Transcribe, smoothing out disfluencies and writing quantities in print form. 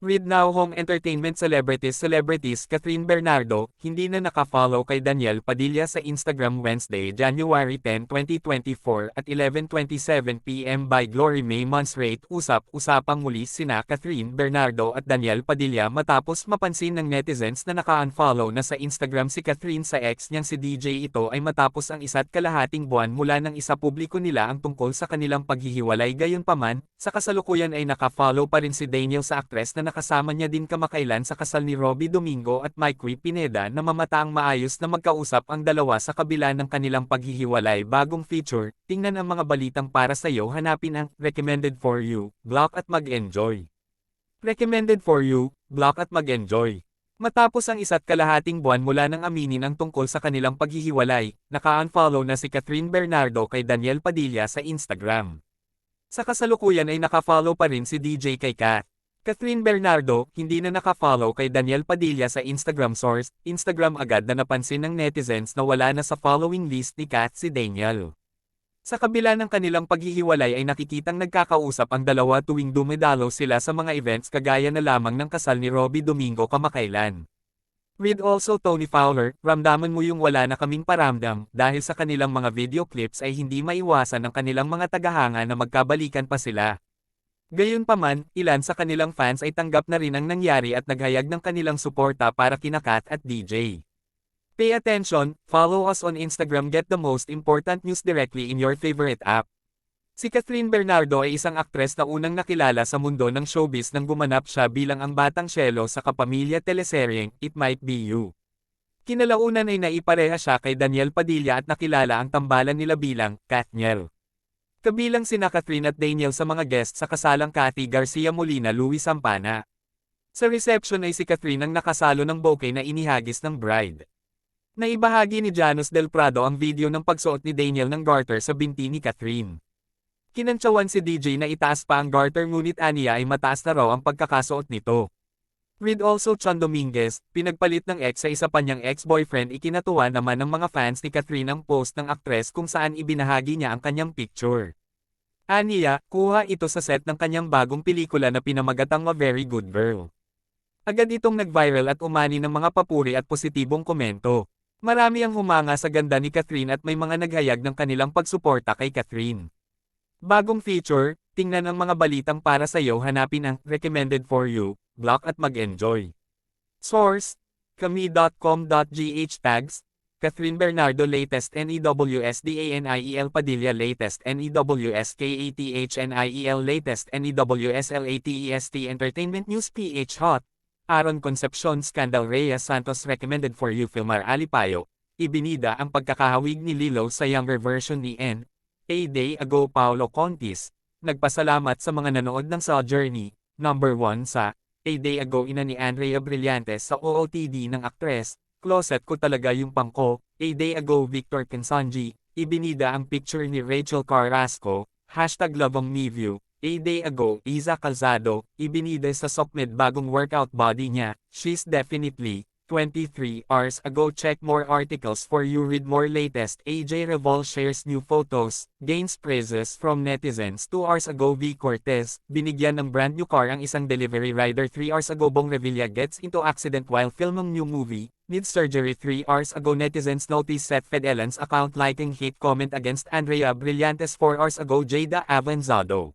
With Now Home Entertainment Celebrities Catherine Bernardo, hindi na nakafollow kay Daniel Padilla sa Instagram Wednesday, January 10, 2024 at 11:27 PM by Glory May Monserrate. Usap-usapang muli sina Catherine Bernardo at Daniel Padilla matapos mapansin ng netizens na naka-unfollow na sa Instagram si Catherine sa ex niyang si DJ. Ito ay matapos ang 1.5 buwan mula nang isapubliko nila ang tungkol sa kanilang paghihiwalay. Gayunpaman, sa kasalukuyan ay naka-follow pa rin si Daniel sa aktres na nakasama niya din kamakailan sa kasal ni Robbie Domingo at Mikey Pineda na mamataang maayos na magkausap ang dalawa sa kabila ng kanilang paghihiwalay. Bagong feature, tingnan ang mga balitang para sa iyo. Hanapin ang Recommended for You, block at mag-enjoy. Recommended for You, block at mag-enjoy. Matapos ang 1.5 buwan mula nang aminin ang tungkol sa kanilang paghihiwalay, naka-unfollow na si Catherine Bernardo kay Daniel Padilla sa Instagram. Sa kasalukuyan ay naka-follow pa rin si DJ kay Kat. Catherine Bernardo, hindi na naka-follow kay Daniel Padilla sa Instagram source. Instagram agad na napansin ng netizens na wala na sa following list ni Kat si Daniel. Sa kabila ng kanilang paghihiwalay ay nakikitang nagkakausap ang dalawa tuwing dumidalo sila sa mga events kagaya na lamang ng kasal ni Robbie Domingo kamakailan. With also Tony Fowler, ramdaman mo yung wala na kaming paramdam, dahil sa kanilang mga video clips ay hindi maiwasan ng kanilang mga tagahanga na magkabalikan pa sila. Gayunpaman, ilan sa kanilang fans ay tanggap na rin ang nangyari at naghayag ng kanilang suporta para kina Kat at DJ. Pay attention, follow us on Instagram. Get the most important news directly in your favorite app. Si Catherine Bernardo ay isang aktres na unang nakilala sa mundo ng showbiz nang gumanap siya bilang ang batang Shelo sa kapamilya teleseryeng It Might Be You. Kinalaunan ay naipareha siya kay Daniel Padilla at nakilala ang tambalan nila bilang Katniel. Kabilang sina Catherine at Daniel sa mga guest sa kasalang Cathy Garcia Molina Luis Sampana. Sa reception ay si Catherine ang nakasalo ng bouquet na inihagis ng bride. Naibahagi ni Janus Del Prado ang video ng pagsuot ni Daniel ng garter sa binti ni Catherine. Kinantsawan si DJ na itaas pa ang garter ngunit aniya ay mataas na raw ang pagkakasuot nito. With also Chon Dominguez, pinagpalit ng ex sa isa pa niyang ex-boyfriend. Ikinatuwa naman ng mga fans ni Catherine ang post ng aktres kung saan ibinahagi niya ang kanyang picture. Aniya, kuha ito sa set ng kanyang bagong pelikula na pinamagatang A Very Good Girl. Agad itong nag-viral at umani ng mga papuri at positibong komento. Marami ang humanga sa ganda ni Catherine at may mga naghayag ng kanilang pagsuporta kay Catherine. Bagong feature, tingnan ang mga balitang para sa iyo. Hanapin ang Recommended for You, block at mag-enjoy. Source, kami.com.gh. Tags, Catherine Bernardo latest NEWS DANIEL Padilla latest NEWS KATHNIEL latest NEWS LATEST Entertainment News PH Hot, Aaron Concepcion Scandal Rhea Santos Recommended for You Filmar Alipayo, ibinida ang pagkakahawig ni Lilo sa younger version ni N. A day ago Paolo Contis, nagpasalamat sa mga nanood ng Sa Journey, number 1 sa A day ago ina ni Andrea Brillantes sa OOTD ng aktres, closet ko talaga yung pangko. A day ago Victor Quezonji, ibinida ang picture ni Rachel Carrasco, #LoveOmNeView. A day ago Iza Calzado, ibinida sa Sokmed bagong workout body niya. She's definitely 23 hours ago. Check more articles for you. Read more latest. AJ Revol shares new photos, gains praises from netizens. 2 hours ago V. Cortez, binigyan ng brand new car ang isang delivery rider. 3 hours ago Bong Revilla gets into accident while filming new movie, needs surgery. 3 hours ago netizens notice Seth Fedelan's account liking hate comment against Andrea Brillantes. 4 hours ago Jada Avanzado.